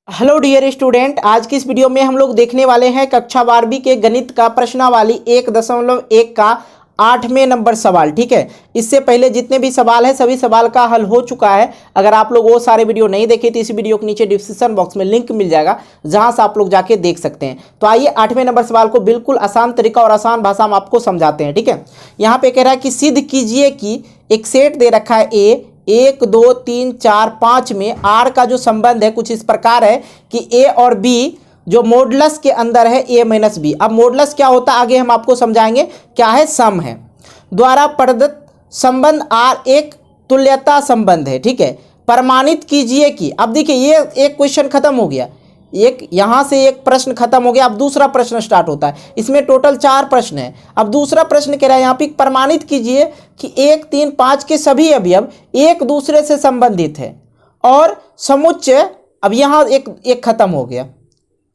Hello dear student, आज की इस वीडियो में हम लोग देखने वाले हैं कक्षा 12वीं के गणित का प्रश्नावली 1.1 का 8वें नंबर सवाल। ठीक है, इससे पहले जितने भी सवाल है सभी सवाल का हल हो चुका है। अगर आप लोग वो सारे वीडियो नहीं देखे तो इस वीडियो के नीचे डिस्क्रिप्शन बॉक्स में लिंक मिल जाएगा, जहां से आप लोग जाके देख सकते हैं। तो आइए 8वें नंबर सवाल को बिल्कुल आसान तरीका और आसान भाषा में आपको समझाते हैं। ठीक है, यहाँ पे कह रहा है कि सिद्ध कीजिए कि एक सेट दे रखा है ए 1 2 3 4 5 में आर का जो संबंध है कुछ इस प्रकार है कि ए और बी जो मॉडुलस के अंदर है ए माइनस बी। अब मॉडुलस क्या होता है आगे हम आपको समझाएंगे, क्या है सम है, द्वारा प्रदत्त संबंध आर एक तुल्यता संबंध है। ठीक है, प्रमाणित कीजिए कि, अब देखिए ये एक क्वेश्चन खत्म हो गया, एक यहां से एक प्रश्न खत्म हो गया। अब दूसरा प्रश्न स्टार्ट होता है, इसमें टोटल 4 प्रश्न है। अब दूसरा प्रश्न कह रहा है यहाँ पे प्रमाणित कीजिए कि 1 3 5 के सभी अवयव एक दूसरे से संबंधित है और समुच्चय, अब यहाँ एक खत्म हो गया,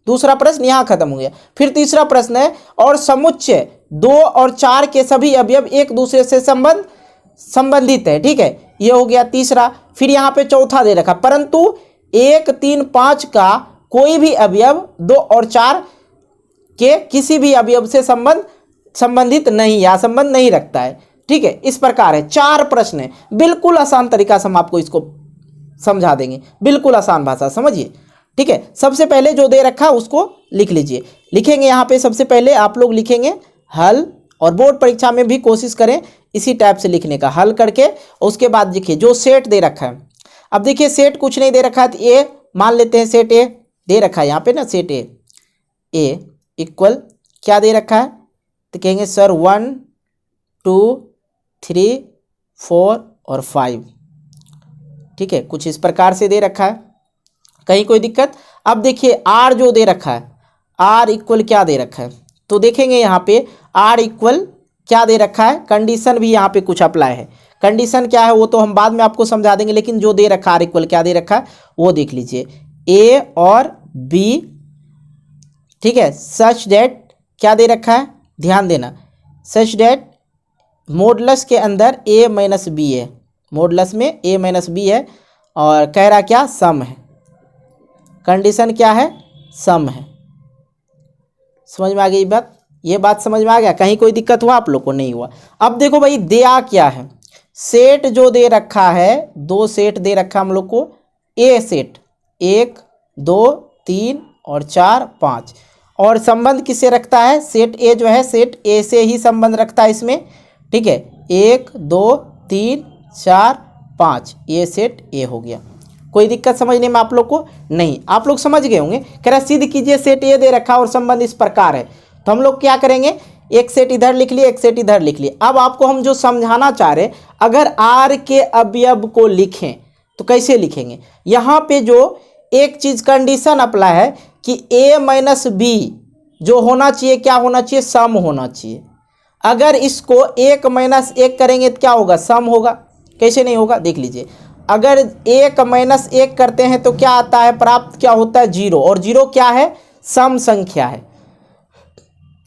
दूसरा प्रश्न यहाँ खत्म हो गया। फिर तीसरा प्रश्न है और समुच्चय 2 और 4 के सभी अवयव एक दूसरे से संबंधित है। ठीक है, ये हो गया तीसरा। फिर यहाँ पे चौथा दे रखा, परंतु 1 3 5 का कोई भी अवयव 2 और 4 के किसी भी अवयव से संबंधित नहीं या संबंध नहीं रखता है। ठीक है, इस प्रकार है 4 प्रश्न है। बिल्कुल आसान तरीका से हम आपको इसको समझा देंगे, बिल्कुल आसान भाषा, समझिए। ठीक है, सबसे पहले जो दे रखा उसको लिख लीजिए। लिखेंगे यहाँ पे सबसे पहले आप लोग लिखेंगे हल, और बोर्ड परीक्षा में भी कोशिश करें इसी टाइप से लिखने का, हल करके उसके बाद देखिए जो सेट दे रखा है। अब देखिए सेट कुछ नहीं दे रखा है, तो ए मान लेते हैं, सेट ए दे रखा है यहाँ पे ना, सेट ए इक्वल क्या दे रखा है, तो कहेंगे सर 1 2 3 4 और 5। ठीक है, कुछ इस प्रकार से दे रखा है, कहीं कोई दिक्कत। अब देखिए आर जो दे रखा है, आर इक्वल क्या दे रखा है, तो देखेंगे यहाँ पे आर इक्वल क्या दे रखा है, कंडीशन भी यहाँ पे कुछ अप्लाई है। कंडीशन क्या है वो तो हम बाद में आपको समझा देंगे, लेकिन जो दे रखा है आर इक्वल क्या दे रखा है वो देख लीजिए, ए और बी। ठीक है, सच डेट क्या दे रखा है, ध्यान देना, सच डेट मॉडुलस के अंदर ए माइनस बी है, मॉडुलस में ए माइनस बी है, और कह रहा क्या सम है, कंडीशन क्या है सम है। समझ में आ गई बात, ये बात समझ में आ गया, कहीं कोई दिक्कत हुआ आप लोग को, नहीं हुआ। अब देखो भाई दिया क्या है, सेट जो दे रखा है, 2 सेट दे रखा हम लोग को, ए सेट 1 2 3 और 4 5, और संबंध किससे रखता है, सेट ए जो है सेट ए से ही संबंध रखता है इसमें। ठीक है, 1 2 3 4 5 ये सेट ए हो गया। कोई दिक्कत समझने में आप लोग को नहीं, आप लोग समझ गए होंगे। कह रहा सिद्ध कीजिए सेट ए दे रखा और संबंध इस प्रकार है, तो हम लोग क्या करेंगे, एक सेट इधर लिख लिए, एक सेट इधर लिख लिए। अब आपको हम जो समझाना चाह रहे, अगर आर के अवयव को लिखें तो कैसे लिखेंगे, यहाँ पे जो एक चीज कंडीशन अप्लाई है कि ए माइनस बी जो होना चाहिए क्या होना चाहिए, सम होना चाहिए। अगर इसको 1 माइनस 1 करेंगे तो क्या होगा, सम होगा, कैसे नहीं होगा, देख लीजिए। अगर 1 माइनस 1 करते हैं तो क्या आता है, प्राप्त क्या होता है 0, और 0 क्या है, सम संख्या है,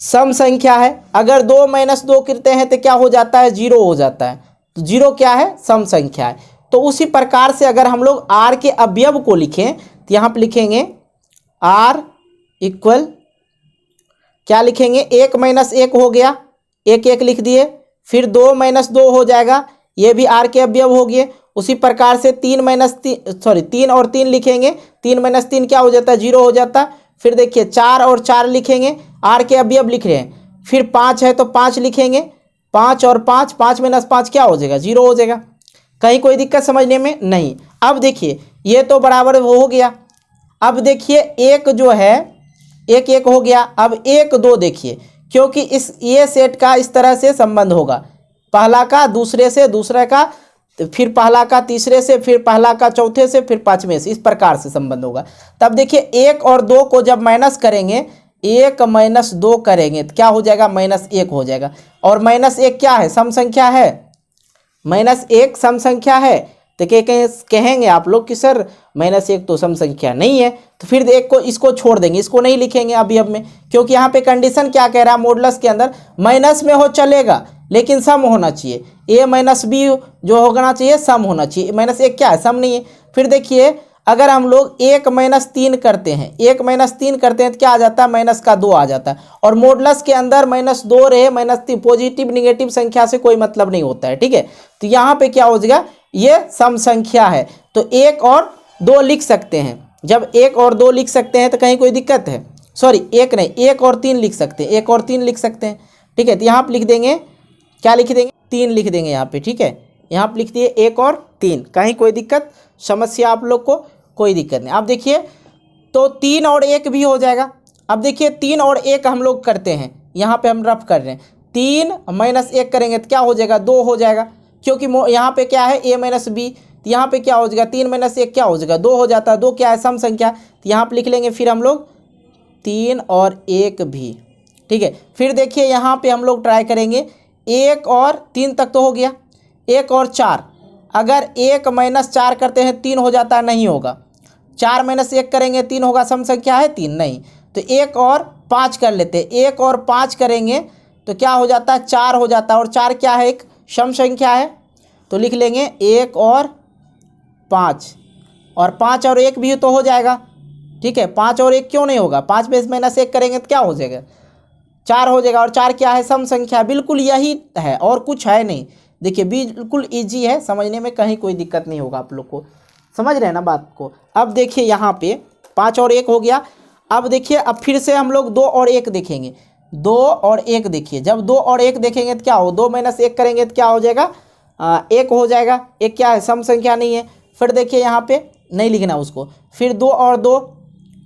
सम संख्या है। अगर 2 माइनस 2 करते हैं तो क्या हो जाता है, 0 हो जाता है, तो 0 क्या है, सम संख्या है। तो उसी प्रकार से अगर हम लोग आर के अवयव को लिखें तो यहाँ पे लिखेंगे आर इक्वल क्या लिखेंगे, 1 माइनस 1 हो गया, 1 1 लिख दिए, फिर 2 माइनस 2 हो जाएगा, ये भी आर के अवयव हो गए। उसी प्रकार से 3 और 3 लिखेंगे, 3 माइनस 3 क्या हो जाता है, 0 हो जाता है। फिर देखिए 4 और 4 लिखेंगे, आर के अवयव लिख रहे हैं। फिर 5 है तो 5 लिखेंगे, 5 और 5, 5 माइनस 5 क्या हो जाएगा, 0 हो जाएगा। कहीं कोई दिक्कत समझने में नहीं। अब देखिए ये तो बराबर वो हो गया। अब देखिए एक जो है 1 1 हो गया। अब 1 2 देखिए, क्योंकि इस ये सेट का इस तरह से संबंध होगा, पहला का दूसरे से, दूसरे का फिर पहला का तीसरे से, फिर पहला का चौथे से, फिर 5वें से, इस प्रकार से संबंध होगा। तब देखिए 1 और 2 को जब माइनस करेंगे, 1 माइनस 2 करेंगे तो क्या हो जाएगा, -1 हो जाएगा। और -1 क्या है, सम संख्या है, -1 सम संख्या है। तो कहेंगे आप लोग कि सर -1 तो सम संख्या नहीं है, तो फिर एक को इसको छोड़ देंगे, इसको नहीं लिखेंगे अभी अब में, क्योंकि यहाँ पे कंडीशन क्या कह रहा है, मॉडुलस के अंदर माइनस में हो चलेगा लेकिन सम होना चाहिए, ए माइनस बी जो होना चाहिए सम होना चाहिए, -1 क्या है, सम नहीं है। फिर देखिए अगर हम लोग 1 माइनस 3 करते हैं, 1 माइनस 3 करते हैं तो क्या आ जाता है, माइनस का 2 आ जाता है। और मॉडुलस के अंदर -2 रहे -3, पॉजिटिव निगेटिव संख्या से कोई मतलब नहीं होता है, ठीक है। तो यहाँ पे क्या हो जाएगा, ये सम संख्या है तो 1 और 2 लिख सकते हैं। जब 1 और 2 लिख सकते हैं तो कहीं कोई दिक्कत है, सॉरी 1 नहीं 1 और 3 लिख सकते हैं, 1 और 3 लिख सकते हैं, ठीक है। तो यहाँ पे लिख देंगे, क्या लिख देंगे, 3 लिख देंगे यहाँ पे, ठीक है। यहाँ पे लिख दिए 1 और 3, कहीं कोई दिक्कत समस्या आप लोग को, कोई दिक्कत नहीं। अब देखिए तो 3 और 1 भी हो जाएगा। अब देखिए 3 और 1 हम लोग करते हैं, यहाँ पे हम रफ कर रहे हैं, 3 माइनस 1 करेंगे तो क्या हो जाएगा, 2 हो जाएगा, क्योंकि यहाँ पे क्या है a माइनस बी, तो यहाँ पे क्या हो जाएगा 3 माइनस 1 क्या हो जाएगा, 2 हो जाता है। 2 क्या है, सम संख्या, तो यहाँ पे लिख लेंगे फिर हम लोग 3 और 1 भी, ठीक है। फिर देखिए यहाँ पे हम लोग ट्राई करेंगे, 1 और 3 तक तो हो गया, 1 और 4, अगर 1 माइनस 4 करते हैं 3 हो जाता है, नहीं होगा। 4 माइनस 1 करेंगे 3 होगा, सम संख्या है 3, नहीं। तो 1 और 5 कर लेते हैं, 1 और 5 करेंगे तो क्या हो जाता है, 4 हो जाता है। और 4 क्या है, एक सम संख्या है, तो लिख लेंगे 1 और 5, और 5 और 1 भी तो हो जाएगा, ठीक है। 5 और 1 क्यों नहीं होगा, 5 में माइनस 1 करेंगे तो क्या हो जाएगा, 4 हो जाएगा। और 4 क्या है, सम संख्या, बिल्कुल यही है और कुछ है नहीं। देखिए बिल्कुल इजी है, समझने में कहीं कोई दिक्कत नहीं होगा, आप लोग को समझ रहे हैं ना बात को। अब देखिए यहाँ पे 5 और 1 हो गया। अब देखिए अब फिर से हम लोग 2 और 1 देखेंगे, 2 और 1 देखिए, जब 2 और 1 देखेंगे तो क्या हो, 2 माइनस 1 करेंगे तो क्या हो जाएगा, 1 हो जाएगा। 1 क्या है, सम संख्या नहीं है। फिर देखिए यहाँ पे नहीं लिखना उसको, फिर 2 और 2,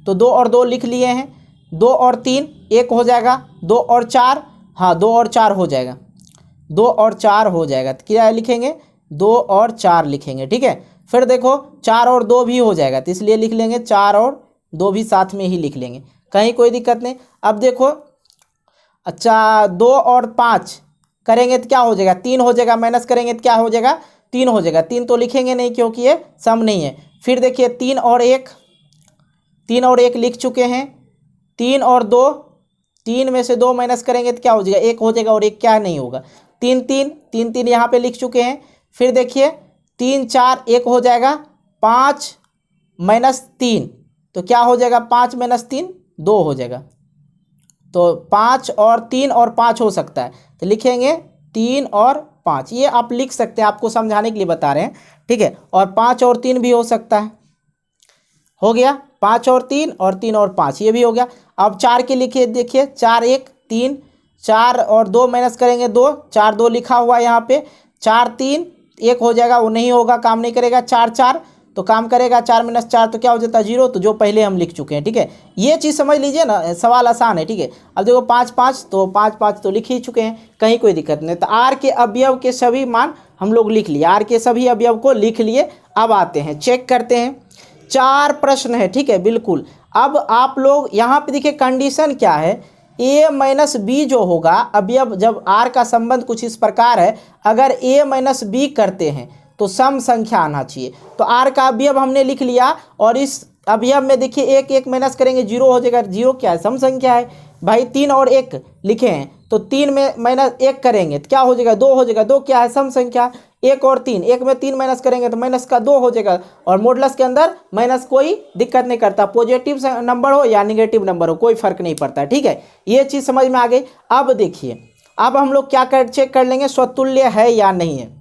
तो 2 और 2 लिख लिए हैं, 2 और 3 1 हो जाएगा, 2 और 4, हाँ 2 और 4 हो जाएगा, 2 और 4 हो जाएगा। तो क्या लिखेंगे, 2 और 4 लिखेंगे, ठीक है। फिर देखो 4 और 2 भी हो जाएगा, तो इसलिए लिख लेंगे 4 और 2 भी साथ में ही लिख लेंगे, कहीं कोई दिक्कत नहीं। अब देखो अच्छा 2 और 5 करेंगे तो क्या हो जाएगा, 3 हो जाएगा, माइनस करेंगे तो क्या हो जाएगा, 3 हो जाएगा। 3 तो लिखेंगे नहीं क्योंकि ये सम नहीं है। फिर देखिए 3 और 1, 3 और 1 लिख चुके हैं, 3 और 2, 3 में से 2 माइनस करेंगे तो क्या हो जाएगा, 1 हो जाएगा, और 1 क्या नहीं होगा, 3 3 3 3 यहाँ पे लिख चुके हैं। फिर देखिए 3 4 1 हो जाएगा, 5 माइनस 3 तो क्या हो जाएगा, 5 माइनस 3 2 हो जाएगा। तो 5 और 3 और 5 हो सकता है, तो लिखेंगे 3 और 5, ये आप लिख सकते हैं, आपको समझाने के लिए बता रहे हैं, ठीक है। और 5 और 3 भी हो सकता है, हो गया 5 और 3 और 3 और 5 ये भी हो गया। अब 4 के लिखिए, देखिए 4 1 3, 4 और 2 माइनस करेंगे 2, 4 2 लिखा हुआ है यहाँ पे, 4 3 1 हो जाएगा, वो नहीं होगा, काम नहीं करेगा। 4 4 तो काम करेगा, 4 माइनस 4 तो क्या हो जाता है 0, तो जो पहले हम लिख चुके हैं, ठीक है। ये चीज़ समझ लीजिए ना, सवाल आसान है, ठीक है। अब देखो 5 5 तो 5 5 तो लिख ही चुके हैं, कहीं कोई दिक्कत नहीं। तो आर के अवयव के सभी मान हम लोग लिख लिए, आर के सभी अवयव को लिख लिए। अब आते हैं चेक करते हैं, 4 प्रश्न है, ठीक है, बिल्कुल। अब आप लोग यहाँ पे देखिए कंडीशन क्या है, a माइनस बी जो होगा अवयव, जब r का संबंध कुछ इस प्रकार है, अगर a माइनस बी करते हैं तो सम संख्या आना चाहिए। तो r का अवयव हमने लिख लिया, और इस अवयव में देखिए 1 1 माइनस करेंगे 0 हो जाएगा, 0 क्या है, सम संख्या है भाई। 3 और 1 लिखे हैं, तो 3 में माइनस 1 करेंगे तो क्या हो जाएगा, 2 हो जाएगा, 2 क्या है, सम संख्या। 1 और 3, 1 में 3 माइनस करेंगे तो माइनस का 2 हो जाएगा। और मॉडुलस के अंदर माइनस कोई दिक्कत नहीं करता, पॉजिटिव नंबर हो या निगेटिव नंबर हो कोई फर्क नहीं पड़ता, ठीक है। ये चीज़ समझ में आ गई। अब देखिए अब हम लोग क्या चेक कर लेंगे, स्वतुल्य है या नहीं है।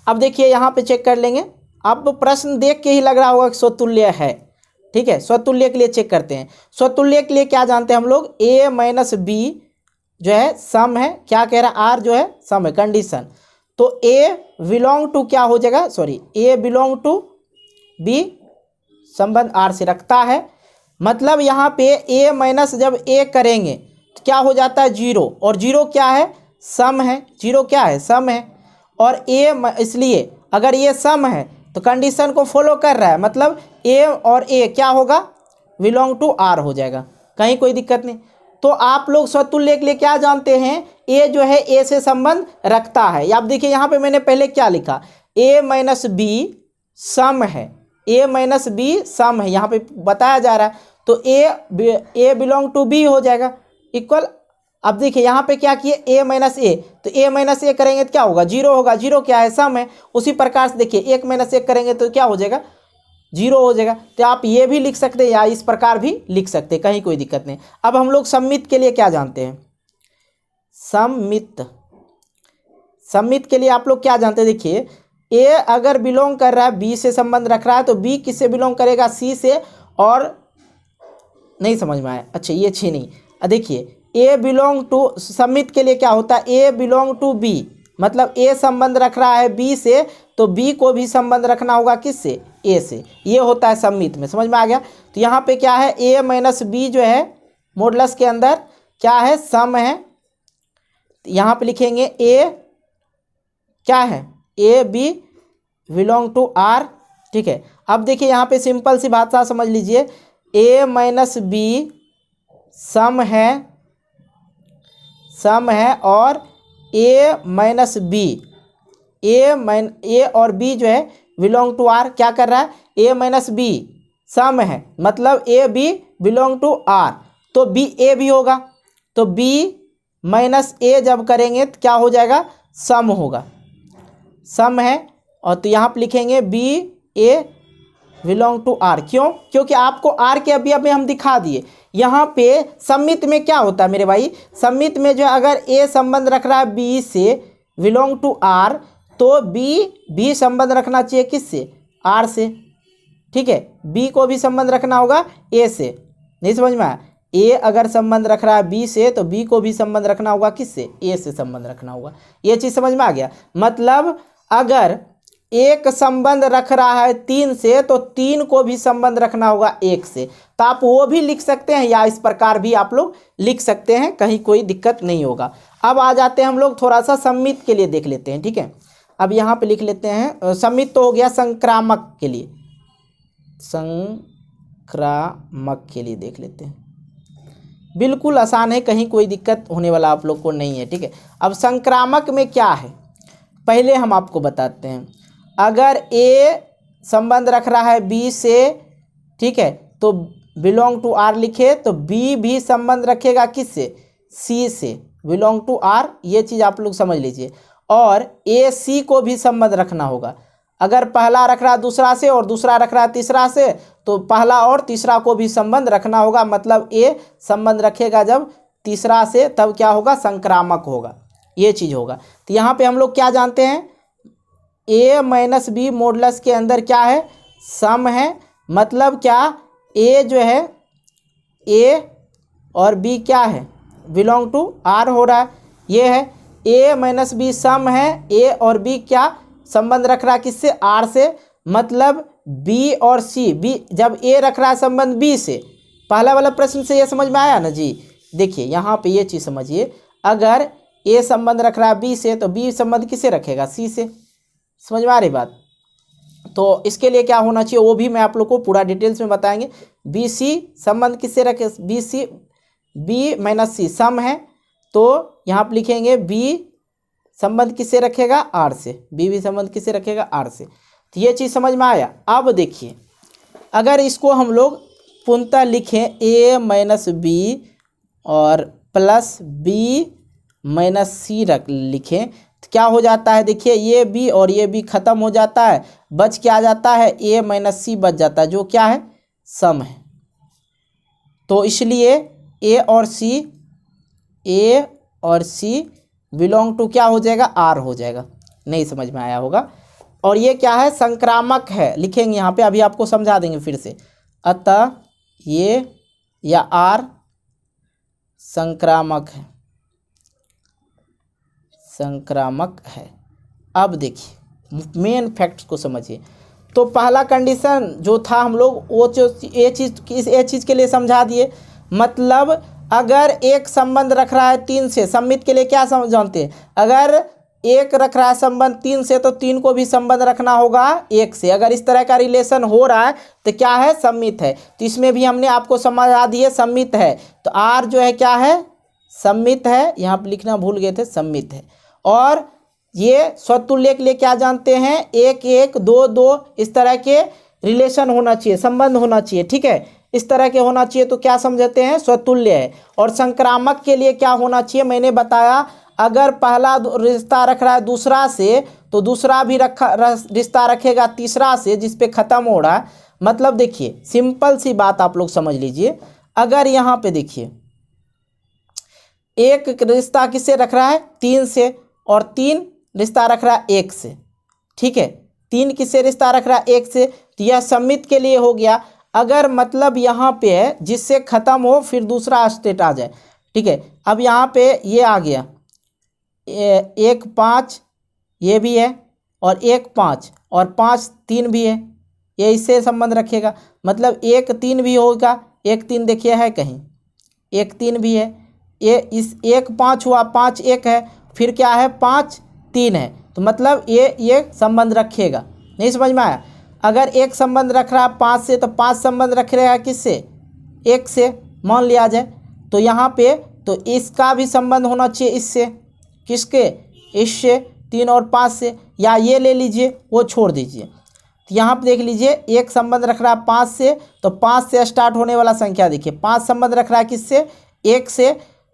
अब देखिए यहाँ पे चेक कर लेंगे, अब प्रश्न देख के ही लग रहा होगा कि स्वतुल्य है, ठीक है। स्वतुल्य के लिए चेक करते हैं, स्वतुल्य के लिए क्या जानते हैं हम लोग, a माइनस बी जो है सम है, क्या कह रहा है, r जो है सम है, कंडीशन। तो a बिलोंग टू क्या हो जाएगा, sorry a belong to b संबंध r से रखता है, मतलब यहाँ पे a माइनस जब a करेंगे तो क्या हो जाता है 0, और 0 क्या है, सम है, 0 क्या है, सम है। और a इसलिए अगर ये सम है तो कंडीशन को फॉलो कर रहा है, मतलब a और a क्या होगा, बिलोंग टू r हो जाएगा, कहीं कोई दिक्कत नहीं। तो आप लोग स्वतुल्य के लिए क्या जानते हैं, a जो है a से संबंध रखता है। आप देखिए यहाँ पे मैंने पहले क्या लिखा, a माइनस बी सम है, a माइनस बी सम है, यहाँ पे बताया जा रहा है। तो a बिलोंग टू b हो जाएगा, इक्वल। अब देखिए यहाँ पे क्या किए, a माइनस ए, तो a माइनस ए करेंगे तो क्या होगा, 0 होगा, 0 क्या है, सम है। उसी प्रकार से देखिए 1 माइनस 1 करेंगे तो क्या हो जाएगा, जीरो हो जाएगा। तो आप ये भी लिख सकते हैं या इस प्रकार भी लिख सकते हैं, कहीं कोई दिक्कत नहीं। अब हम लोग सममित के लिए क्या जानते हैं, सममित के लिए आप लोग क्या जानते हैं, देखिए ए अगर बिलोंग कर रहा है बी से संबंध रख रहा है तो बी किससे बिलोंग करेगा, सी से। और नहीं समझ में आया, अच्छा ये अच्छी नहीं, देखिए ए बिलोंग टू, सममित के लिए क्या होता है, ए बिलोंग टू बी, मतलब ए संबंध रख रहा है बी से तो बी को भी संबंध रखना होगा किससे, ए से। ये होता है सममित में, समझ में आ गया। तो यहाँ पे क्या है, ए माइनस बी जो है मॉडुलस के अंदर क्या है, सम है। यहाँ पे लिखेंगे ए क्या है, A B belong to R, ठीक है। अब देखिए यहाँ पे सिंपल सी भाषा समझ लीजिए, ए माइनस बी सम है और ए माइनस बी, ए और बी जो है बिलोंग टू आर, क्या कर रहा है, ए माइनस बी सम है, मतलब A B belong to R, तो बी ए भी होगा। तो बी माइनस ए जब करेंगे तो क्या हो जाएगा, सम होगा, सम है। और तो यहाँ पे लिखेंगे B A belong to R, क्यों, क्योंकि आपको आर के अभी हम दिखा दिए। यहाँ पे सममित में क्या होता है मेरे भाई, सममित में जो अगर ए संबंध रख रहा है बी से बिलोंग टू आर तो बी भी संबंध रखना चाहिए किससे, आर से, ठीक है। बी को भी संबंध रखना होगा ए से, नहीं समझ में आया, ए अगर संबंध रख रहा है बी से तो बी को भी संबंध रखना होगा किससे, ए से संबंध रखना होगा। ये चीज़ समझ में आ गया। मतलब अगर एक संबंध रख रहा है 3 से तो 3 को भी संबंध रखना होगा 1 से, तो आप वो भी लिख सकते हैं या इस प्रकार भी आप लोग लिख सकते हैं, कहीं कोई दिक्कत नहीं होगा। अब आ जाते हैं हम लोग थोड़ा सा सममित के लिए देख लेते हैं, ठीक है। अब यहाँ पे लिख लेते हैं, सममित तो हो गया, संक्रामक के लिए, संक्रामक के लिए देख लेते हैं। बिल्कुल आसान है, कहीं कोई दिक्कत होने वाला आप लोग को नहीं है, ठीक है। अब संक्रामक में क्या है पहले हम आपको बताते हैं। अगर ए संबंध रख रहा है बी से, ठीक है, तो बिलोंग टू आर लिखे तो बी भी संबंध रखेगा किससे, सी से, बिलोंग टू आर, ये चीज़ आप लोग समझ लीजिए। और ए सी को भी संबंध रखना होगा। अगर पहला रख रहा है दूसरा से और दूसरा रख रहा है तीसरा से तो पहला और तीसरा को भी संबंध रखना होगा, मतलब ए संबंध रखेगा जब तीसरा से तब क्या होगा, संक्रामक होगा, ये चीज़ होगा। तो यहाँ पे हम लोग क्या जानते हैं, ए माइनस बी मॉडुलस के अंदर क्या है, सम है, मतलब क्या, ए जो है ए और बी क्या है, बिलोंग टू आर हो रहा है, ये है। ए माइनस बी सम है, ए और बी क्या संबंध रख रहा है किससे, आर से, मतलब बी और सी, बी जब ए रख रहा है संबंध बी से, पहला वाला प्रश्न से ये समझ में आया ना जी। देखिए यहाँ पे ये चीज़ समझिए, अगर ए संबंध रख रहा है बी से तो बी संबंध किससे रखेगा, सी से, समझ में आ रही बात। तो इसके लिए क्या होना चाहिए वो भी मैं आप लोग को पूरा डिटेल्स में बताएंगे। बी सी संबंध किससे रखे, बी सी, बी माइनस सी सम है, तो यहाँ पर लिखेंगे बी संबंध किससे रखेगा, आर से, बी भी संबंध किससे रखेगा, आर से। तो ये चीज़ समझ में आया। अब देखिए अगर इसको हम लोग पुनः लिखें ए माइनस बी और प्लस बी माइनस सी लिखें तो क्या हो जाता है, देखिए ये बी और ये बी खत्म हो जाता है, बच क्या जाता है, ए माइनस सी बच जाता है, जो क्या है, सम है। तो इसलिए ए और सी बिलोंग टू क्या हो जाएगा, आर हो जाएगा। नहीं समझ में आया होगा। और ये क्या है, संक्रामक है, लिखेंगे यहाँ पे, अभी आपको समझा देंगे फिर से। अतः ये या आर संक्रामक है, संक्रामक है। अब देखिए मेन फैक्ट्स को समझिए। तो पहला कंडीशन जो था हम लोग वो जो ये चीज़ के लिए समझा दिए, मतलब अगर एक संबंध रख रहा है 3 से, सममित के लिए क्या जानते हैं, अगर एक रख रहा है संबंध 3 से तो 3 को भी संबंध रखना होगा 1 से। अगर इस तरह का रिलेशन हो रहा है तो क्या है, सममित है। तो इसमें भी हमने आपको समझा दिए सममित है। तो आर जो है क्या है, सममित है, यहाँ पर लिखना भूल गए थे, सममित है। और ये स्वतुल्य के लिए क्या जानते हैं, 1 1 2 2 इस तरह के रिलेशन होना चाहिए, संबंध होना चाहिए, ठीक है, इस तरह के होना चाहिए, तो क्या समझते हैं, स्वतुल्य है। और संक्रामक के लिए क्या होना चाहिए, मैंने बताया, अगर पहला रिश्ता रख रहा है दूसरा से तो दूसरा भी रिश्ता रखेगा तीसरा से जिस पे ख़त्म हो रहा है, मतलब देखिए सिंपल सी बात आप लोग समझ लीजिए, अगर यहाँ पे देखिए एक रिश्ता किससे रख रहा है 3 से, और 3 रिश्ता रख रहा है 1 से, ठीक है, 3 किससे रिश्ता रख रहा है 1 से, तो यह सम्मित के लिए हो गया। अगर मतलब यहाँ पे है जिससे ख़त्म हो फिर दूसरा स्टेट आ जाए, ठीक है। अब यहाँ पे ये आ गया 1 5, ये भी है, और 1 5 और 5 3 भी है, ये इससे संबंध रखेगा, मतलब 1 3 भी होगा। 1 3 देखिए है कहीं, 1 3 भी है, ये इस 1 5 हुआ, 5 1 है, फिर क्या है 5 3 है, तो मतलब ये संबंध रखेगा। नहीं समझ में आया? अगर एक संबंध रख रहा है 5 से तो 5 संबंध रख रहेगा किससे 1 से मान लिया जाए, तो यहाँ पे तो इसका भी संबंध होना चाहिए इससे, किसके, इससे 3 और 5 से, या ये ले लीजिए वो छोड़ दीजिए। तो यहाँ पे देख लीजिए एक संबंध रख रहा है 5 से, तो 5 से स्टार्ट होने वाला संख्या देखिए 5 संबंध रख रहा है किससे 1 से,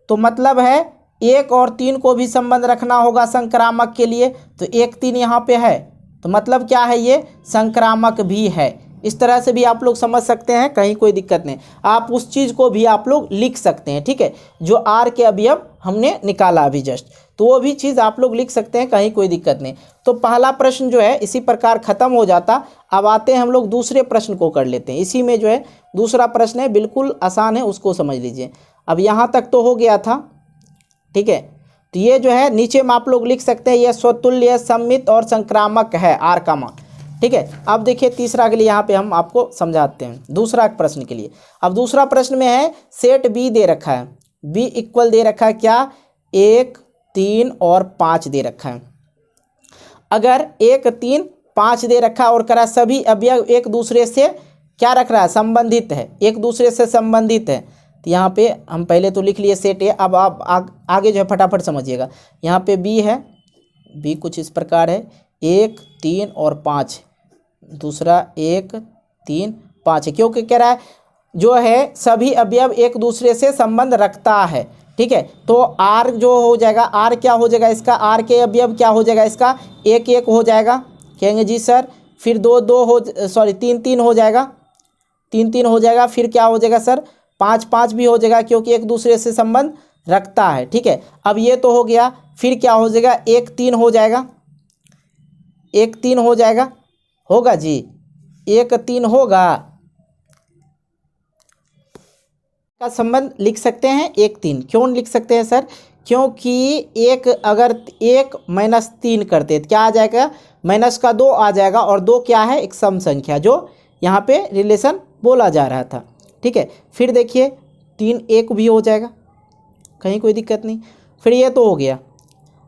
तो मतलब है 1 और 3 को भी संबंध रखना होगा संक्रामक के लिए, तो 1 3 यहाँ पे है, तो मतलब क्या है ये संक्रामक भी है। इस तरह से भी आप लोग समझ सकते हैं, कहीं कोई दिक्कत नहीं। आप उस चीज़ को भी आप लोग लिख सकते हैं, ठीक है, जो आर के अवयव हमने निकाला अभी जस्ट, तो वो भी चीज़ आप लोग लिख सकते हैं, कहीं कोई दिक्कत नहीं। तो पहला प्रश्न जो है इसी प्रकार ख़त्म हो जाता। अब आते हैं हम लोग दूसरे प्रश्न को कर लेते हैं। इसी में जो है दूसरा प्रश्न है बिल्कुल आसान है, उसको समझ लीजिए। अब यहाँ तक तो हो गया था, ठीक है, तो ये जो है नीचे में आप लोग लिख सकते हैं ये स्वतुल्य सम्मित और संक्रामक है आर का मान, ठीक है। अब देखिए तीसरा के लिए यहाँ पे हम आपको समझाते हैं दूसरा प्रश्न के लिए। अब दूसरा प्रश्न में है सेट बी दे रखा है, बी इक्वल दे रखा है क्या 1 3 और 5 दे रखा है। अगर 1 3 5 दे रखा है और करा सभी अवयव एक दूसरे से क्या रख रहा है संबंधित है, एक दूसरे से संबंधित है, तो यहाँ पे हम पहले तो लिख लिए सेट ए। अब आप आगे जो है फटाफट समझिएगा। यहाँ पे बी है, बी कुछ इस प्रकार है 1 3 और 5, दूसरा 1 3 5 है, क्योंकि कह रहा है जो है सभी अवयव एक दूसरे से संबंध रखता है, ठीक है। तो आर जो हो जाएगा, आर क्या हो जाएगा इसका, आर के अवयव क्या हो जाएगा इसका 1 1 हो जाएगा, कहेंगे जी सर, फिर 2 2 हो, सॉरी 3 3 हो जाएगा, 3 3 हो जाएगा, फिर क्या हो जाएगा सर 5 5 भी हो जाएगा, क्योंकि एक दूसरे से संबंध रखता है, ठीक है। अब ये तो हो गया, फिर क्या हो जाएगा 1 3 हो जाएगा, 1 3 हो जाएगा, होगा जी 1 3 होगा, का संबंध लिख सकते हैं 1 3। क्यों लिख सकते हैं सर, क्योंकि एक अगर 1 - 3 करते तो क्या आ जाएगा -2 आ जाएगा, और 2 क्या है एक सम संख्या जो यहाँ पे रिलेशन बोला जा रहा था, ठीक है। फिर देखिए 3 1 भी हो जाएगा, कहीं कोई दिक्कत नहीं। फिर ये तो हो गया।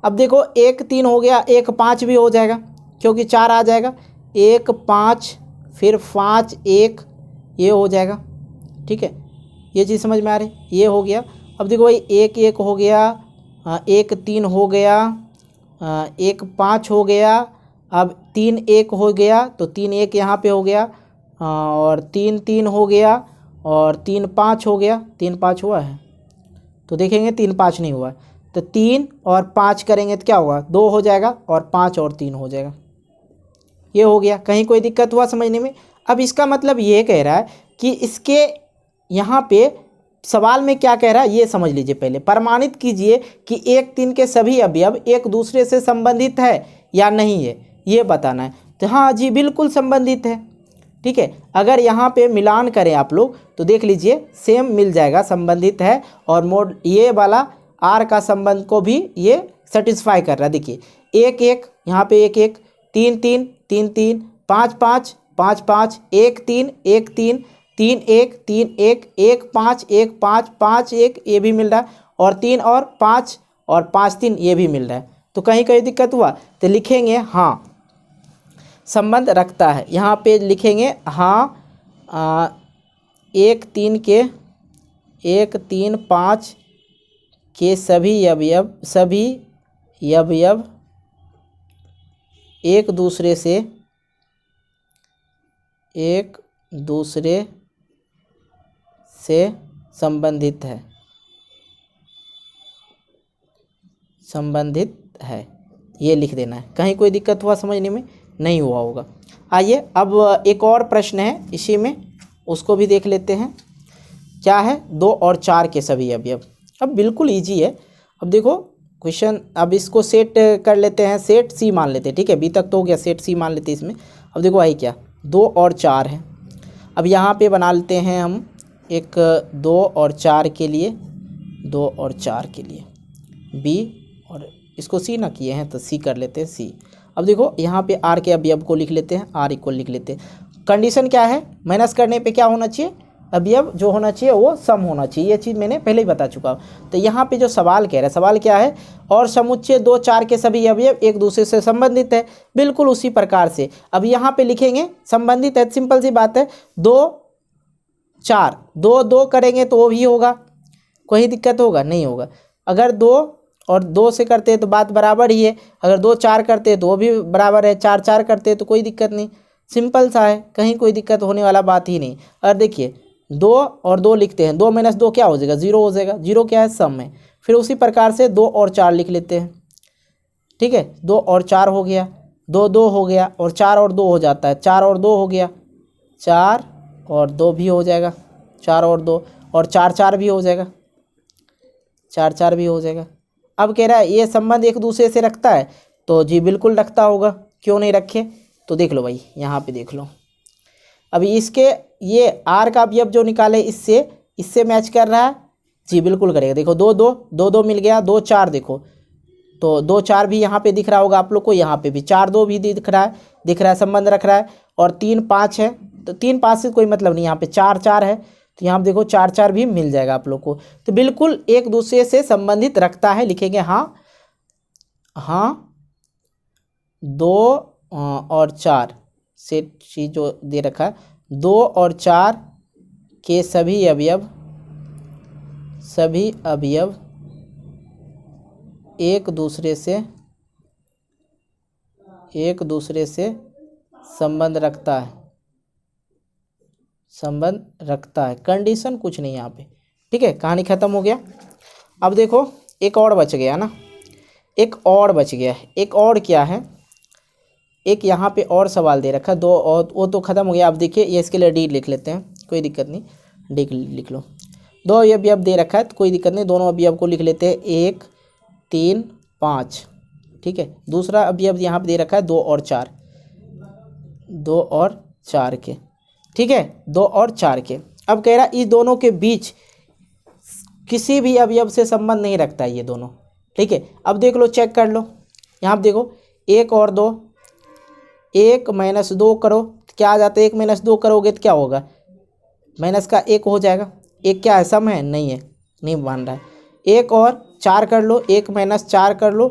अब देखो 1 3 हो गया, 1 5 भी हो जाएगा, क्योंकि 4 आ जाएगा, 1 5 फिर 5 1 ये हो जाएगा, ठीक है। ये चीज़ समझ में आ रही, ये हो गया। अब देखो भाई 1 1 हो गया, 1 3 हो गया, 1 5 हो गया, अब 3 1 हो गया, तो 3 1 यहाँ पे हो गया, और 3 3 हो गया, और 3 5 हो गया। 3 5 हुआ है तो देखेंगे 3 5 नहीं हुआ, तो 3 और 5 करेंगे तो क्या होगा 2 हो जाएगा, और 5 और 3 हो जाएगा, ये हो गया। कहीं कोई दिक्कत हुआ समझने में? अब इसका मतलब ये कह रहा है कि इसके यहाँ पे सवाल में क्या कह रहा है ये समझ लीजिए। पहले प्रमाणित कीजिए कि 1 3 के सभी अवयव एक दूसरे से संबंधित है या नहीं है, ये बताना है। तो हाँ जी बिल्कुल संबंधित है, ठीक है। अगर यहाँ पे मिलान करें आप लोग तो देख लीजिए सेम मिल जाएगा, संबंधित है, और मोड ये वाला आर का संबंध को भी ये सेटिस्फाई कर रहा है। देखिए 1 1 यहाँ पे 1 1, 3 3 3 3, 5 5 5 5, 1 3 1 3, 3 1 3 1, 1 5 1 5 5 1 ये भी मिल रहा है, और 3 और 5 और 5 3 ये भी मिल रहा है। तो कहीं कहीं दिक्कत हुआ तो लिखेंगे हाँ संबंध रखता है। यहाँ पे लिखेंगे हाँ 1 3 के 1 3 5 के सभी अवयव एक दूसरे से संबंधित है, ये लिख देना है। कहीं कोई दिक्कत हुआ समझने में? नहीं हुआ होगा। आइए अब एक और प्रश्न है इसी में, उसको भी देख लेते हैं। क्या है? 2 और 4 के सभी अवयव। अब बिल्कुल इजी है। अब देखो क्वेश्चन, अब इसको सेट कर लेते हैं, सेट सी मान लेते हैं, ठीक है। बी तक तो हो गया, सेट सी मान लेते हैं इसमें। अब देखो आई क्या, 2 और 4 है। अब यहाँ पे बना लेते हैं हम एक 2 और 4 के लिए, 2 और 4 के लिए बी, और इसको सी ना किए हैं तो सी कर लेते हैं सी। अब देखो यहाँ पे आर के अवयव को लिख लेते हैं, आर इक्वल लिख लेते हैं। कंडीशन क्या है? माइनस करने पे क्या होना चाहिए? अवयव जो होना चाहिए वो सम होना चाहिए। ये चीज़ मैंने पहले ही बता चुका हूँ। तो यहाँ पे जो सवाल कह रहा है, सवाल क्या है? और समुच्चय 2 4 के सभी अवयव एक दूसरे से संबंधित है। बिल्कुल उसी प्रकार से अब यहाँ पे लिखेंगे संबंधित है, सिंपल सी बात है। 2 4, 2 2 करेंगे तो वो भी होगा, कोई दिक्कत होगा? नहीं होगा। अगर 2 और 2 से करते हैं तो बात बराबर ही है। अगर 2 4 करते हैं तो वो भी बराबर है, 4 4 करते हैं तो कोई दिक्कत नहीं। सिंपल सा है, कहीं कोई दिक्कत होने वाला बात ही नहीं। और देखिए 2 और 2 लिखते हैं, 2 - 2 क्या हो जाएगा? 0 हो जाएगा। 0 क्या है? सम है। फिर उसी प्रकार से 2 और 4 लिख लेते हैं, ठीक है। 2 और 4 हो गया, 2 2 हो गया, और 4 और 2 हो जाता है, 4 और 2 हो गया, 4 और 2 भी हो जाएगा, 4 और 2, और 4 4 भी हो जाएगा, 4 4 भी हो जाएगा। अब कह रहा है ये संबंध एक दूसरे से रखता है, तो जी बिल्कुल रखता होगा, क्यों नहीं रखे? तो देख लो भाई, यहाँ पे देख लो। अभी इसके ये आर का अवयव जो निकाले इससे मैच कर रहा है, जी बिल्कुल करेगा। देखो 2 2 2 2 मिल गया, 2 4 देखो, तो 2 4 भी यहाँ पे दिख रहा होगा आप लोग को, यहाँ पे भी 4 2 भी दिख रहा है, संबंध रख रहा है। और 3 5 है, तो 3 5 से कोई मतलब नहीं, यहाँ पे 4 4 है, तो यहाँ पे देखो 4 4 भी मिल जाएगा आप लोग को। तो बिल्कुल एक दूसरे से संबंधित रखता है, लिखेंगे हाँ हाँ 2 और 4 सेट सी जो दे रखा है, 2 और 4 के सभी अवयव एक दूसरे से संबंध रखता है, कंडीशन कुछ नहीं यहाँ पे, ठीक है। कहानी ख़त्म हो गया। अब देखो एक और बच गया ना, एक और क्या है? एक यहाँ पे और सवाल दे रखा है 2, और वो तो ख़त्म हो गया। अब देखिए ये इसके लिए डी लिख लेते हैं, कोई दिक्कत नहीं, डी लिख लो। 2 अवयव दे रखा है तो कोई दिक्कत नहीं, दोनों अवयव को लिख लेते हैं 1 3 5, ठीक है। दूसरा अवयव यहाँ पे दे रखा है 2 और 4 के, ठीक है, 2 और 4 के। अब कह रहा है इस दोनों के बीच किसी भी अवयव से संबंध नहीं रखता है ये दोनों, ठीक है। अब देख लो, चेक कर लो, यहाँ पे देखो 1 और 2, 1 - 2 करो तो क्या आ जाता है? 1 - 2 करोगे तो क्या होगा? माइनस का 1 हो जाएगा। 1 क्या है? सम है? नहीं है, नहीं मान रहा है। 1 और 4 कर लो, 1 - 4 कर लो,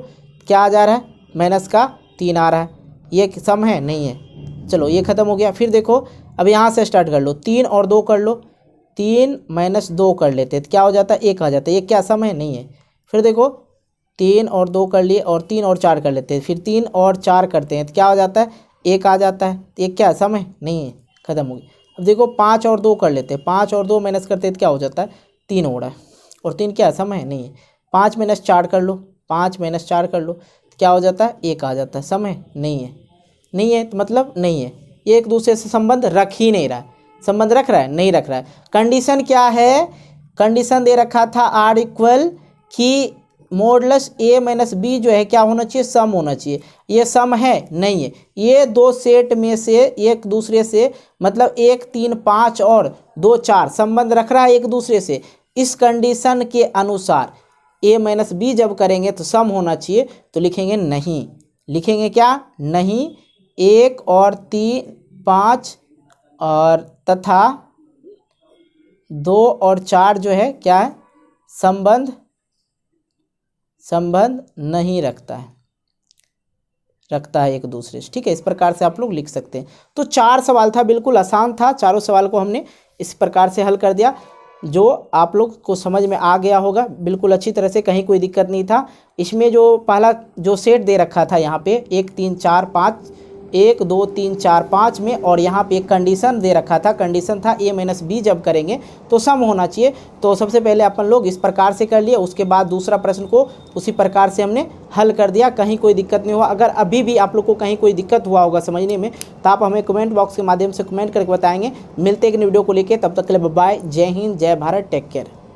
क्या आ जा रहा है? माइनस का 3 आ रहा है। ये सम है? नहीं है। चलो ये ख़त्म हो गया। फिर देखो अब यहाँ से स्टार्ट कर लो, 3 और 2 कर लो, 3 - 2 कर लेते हैं तो क्या हो जाता है? 1 आ जाता है। ये क्या सम है? नहीं है। फिर देखो 3 और 2 कर लिए, और 3 और 4 कर लेते हैं, फिर 3 और 4 करते हैं तो क्या हो जाता है? 1 आ जाता है। तो 1 क्या सम है? नहीं है, ख़त्म हो गया। अब देखो 5 और 2 कर लेते हैं, 5 और 2 माइनस करते हैं तो क्या हो जाता है? 3 हो रहा है, और 3 क्या सम है? नहीं है। 5 - 4 कर लो, 5 - 4 कर लो तो क्या हो जाता है? 1 आ जाता है। सम है? नहीं है तो मतलब नहीं है, ये एक दूसरे से संबंध रख ही नहीं रहा है। संबंध रख रहा है? नहीं रख रहा है। कंडीशन क्या है? कंडीशन दे रखा था आर इक्वल कि मॉडुलस ए माइनस बी जो है क्या होना चाहिए? सम होना चाहिए। ये सम है? नहीं है। ये 2 सेट में से एक दूसरे से मतलब 1 3 5 और 2 4 संबंध रख रहा है एक दूसरे से। इस कंडीशन के अनुसार ए माइनस बी जब करेंगे तो सम होना चाहिए, तो लिखेंगे नहीं। लिखेंगे क्या? नहीं। 1 और 3 5 और तथा 2 और 4 जो है क्या है? संबंध नहीं रखता है एक दूसरे से, ठीक है। इस प्रकार से आप लोग लिख सकते हैं। तो 4 सवाल था, बिल्कुल आसान था। चारों सवाल को हमने इस प्रकार से हल कर दिया, जो आप लोग को समझ में आ गया होगा बिल्कुल अच्छी तरह से, कहीं कोई दिक्कत नहीं था। इसमें जो पहला जो सेट दे रखा था यहाँ पे 1 3 4 5 1 2 3 4 5 में, और यहाँ पे एक कंडीशन दे रखा था, कंडीशन था a माइनस बी जब करेंगे तो सम होना चाहिए। तो सबसे पहले अपन लोग इस प्रकार से कर लिए, उसके बाद दूसरा प्रश्न को उसी प्रकार से हमने हल कर दिया, कहीं कोई दिक्कत नहीं हुआ। अगर अभी भी आप लोग को कहीं कोई दिक्कत हुआ होगा समझने में तो आप हमें कमेंट बॉक्स के माध्यम से कमेंट करके बताएंगे। मिलते हैं एक वीडियो को लेकर, तब तक के लिए बाय, जय हिंद, जय भारत, टेक केयर।